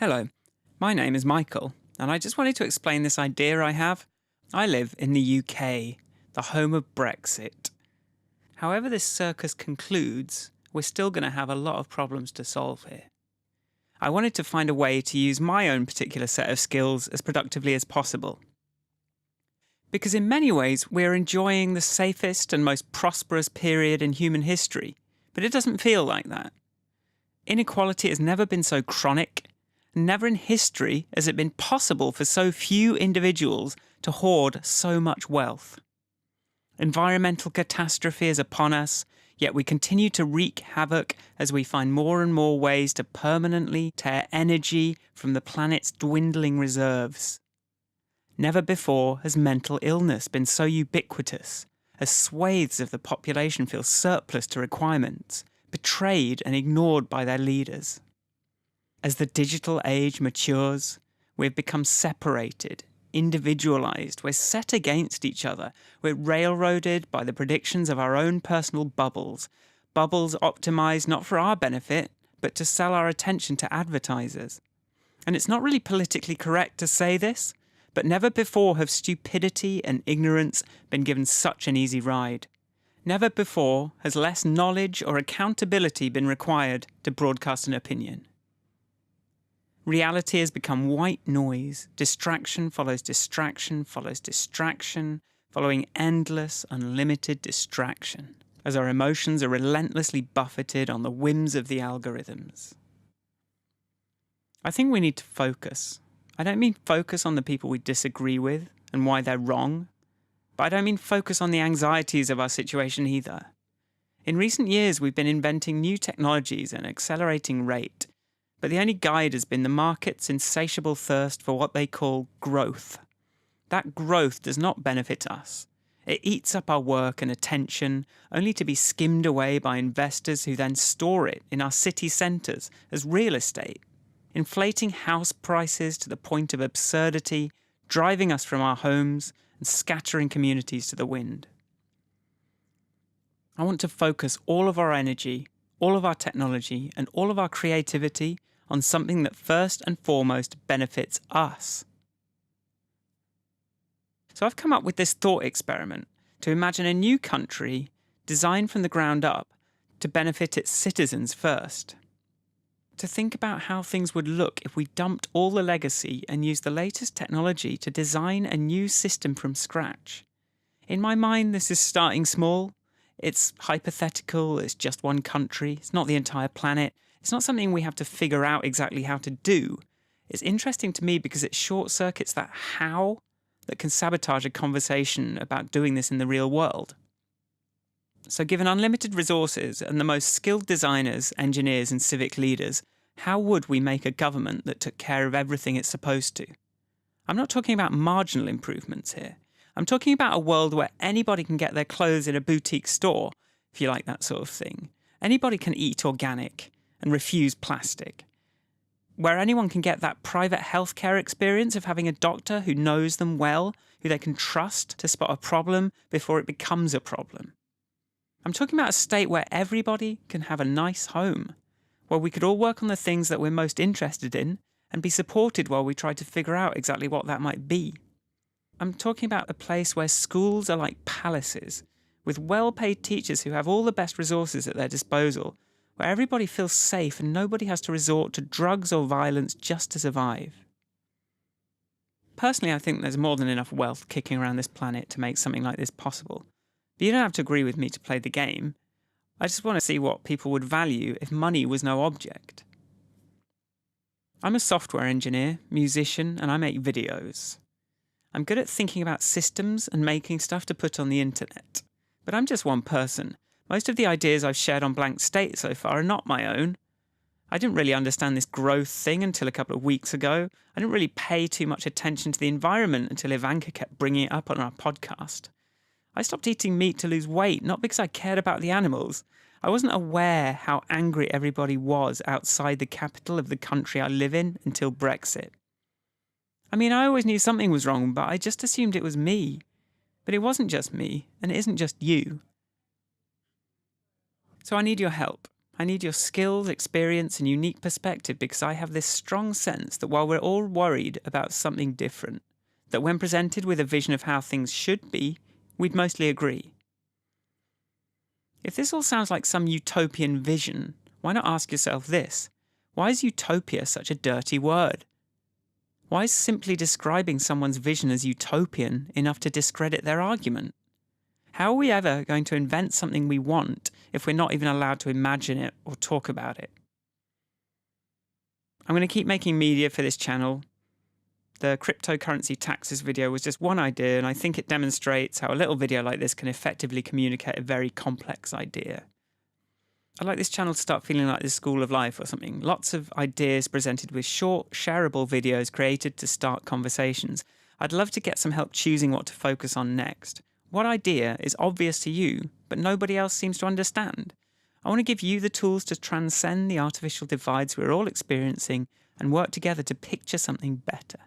Hello, my name is Michael, and I just wanted to explain this idea I have. I live in the UK, the home of Brexit. However this circus concludes, we're still going to have a lot of problems to solve here. I wanted to find a way to use my own particular set of skills as productively as possible. Because in many ways, we're enjoying the safest and most prosperous period in human history, but it doesn't feel like that. Inequality has never been so chronic. Never in history has it been possible for so few individuals to hoard so much wealth. Environmental catastrophe is upon us, yet we continue to wreak havoc as we find more and more ways to permanently tear energy from the planet's dwindling reserves. Never before has mental illness been so ubiquitous, as swathes of the population feel surplus to requirements, betrayed and ignored by their leaders. As the digital age matures, we've become separated, individualized, we're set against each other, we're railroaded by the predictions of our own personal bubbles, bubbles optimized not for our benefit, but to sell our attention to advertisers. And it's not really politically correct to say this, but never before have stupidity and ignorance been given such an easy ride. Never before has less knowledge or accountability been required to broadcast an opinion. Reality has become white noise. Distraction follows distraction follows distraction, following endless, unlimited distraction, as our emotions are relentlessly buffeted on the whims of the algorithms. I think we need to focus. I don't mean focus on the people we disagree with and why they're wrong, but I don't mean focus on the anxieties of our situation either. In recent years, we've been inventing new technologies at an accelerating rate, but the only guide has been the market's insatiable thirst for what they call growth. That growth does not benefit us. It eats up our work and attention, only to be skimmed away by investors who then store it in our city centres as real estate, inflating house prices to the point of absurdity, driving us from our homes and scattering communities to the wind. I want to focus all of our energy, all of our technology, and all of our creativity on something that first and foremost benefits us. So I've come up with this thought experiment to imagine a new country designed from the ground up to benefit its citizens first. To think about how things would look if we dumped all the legacy and used the latest technology to design a new system from scratch. In my mind, this is starting small. It's hypothetical, it's just one country, it's not the entire planet. It's not something we have to figure out exactly how to do. It's interesting to me because it short-circuits that how that can sabotage a conversation about doing this in the real world. So given unlimited resources and the most skilled designers, engineers and civic leaders, how would we make a government that took care of everything it's supposed to? I'm not talking about marginal improvements here. I'm talking about a world where anybody can get their clothes in a boutique store, if you like that sort of thing. Anybody can eat organic and refuse plastic. Where anyone can get that private healthcare experience of having a doctor who knows them well, who they can trust to spot a problem before it becomes a problem. I'm talking about a state where everybody can have a nice home, where we could all work on the things that we're most interested in and be supported while we try to figure out exactly what that might be. I'm talking about a place where schools are like palaces, with well-paid teachers who have all the best resources at their disposal, where everybody feels safe and nobody has to resort to drugs or violence just to survive. Personally, I think there's more than enough wealth kicking around this planet to make something like this possible. But you don't have to agree with me to play the game. I just want to see what people would value if money was no object. I'm a software engineer, musician, and I make videos. I'm good at thinking about systems and making stuff to put on the internet. But I'm just one person. Most of the ideas I've shared on Blank State so far are not my own. I didn't really understand this growth thing until a couple of weeks ago. I didn't really pay too much attention to the environment until Ivanka kept bringing it up on our podcast. I stopped eating meat to lose weight, not because I cared about the animals. I wasn't aware how angry everybody was outside the capital of the country I live in until Brexit. I mean, I always knew something was wrong, but I just assumed it was me. But it wasn't just me, and it isn't just you. So I need your help. I need your skills, experience, and unique perspective because I have this strong sense that while we're all worried about something different, that when presented with a vision of how things should be, we'd mostly agree. If this all sounds like some utopian vision, why not ask yourself this? Why is utopia such a dirty word? Why is simply describing someone's vision as utopian enough to discredit their argument? How are we ever going to invent something we want if we're not even allowed to imagine it or talk about it? I'm going to keep making media for this channel. The cryptocurrency taxes video was just one idea, and I think it demonstrates how a little video like this can effectively communicate a very complex idea. I'd like this channel to start feeling like the School of Life or something. Lots of ideas presented with short, shareable videos created to start conversations. I'd love to get some help choosing what to focus on next. What idea is obvious to you, but nobody else seems to understand? I want to give you the tools to transcend the artificial divides we're all experiencing and work together to picture something better.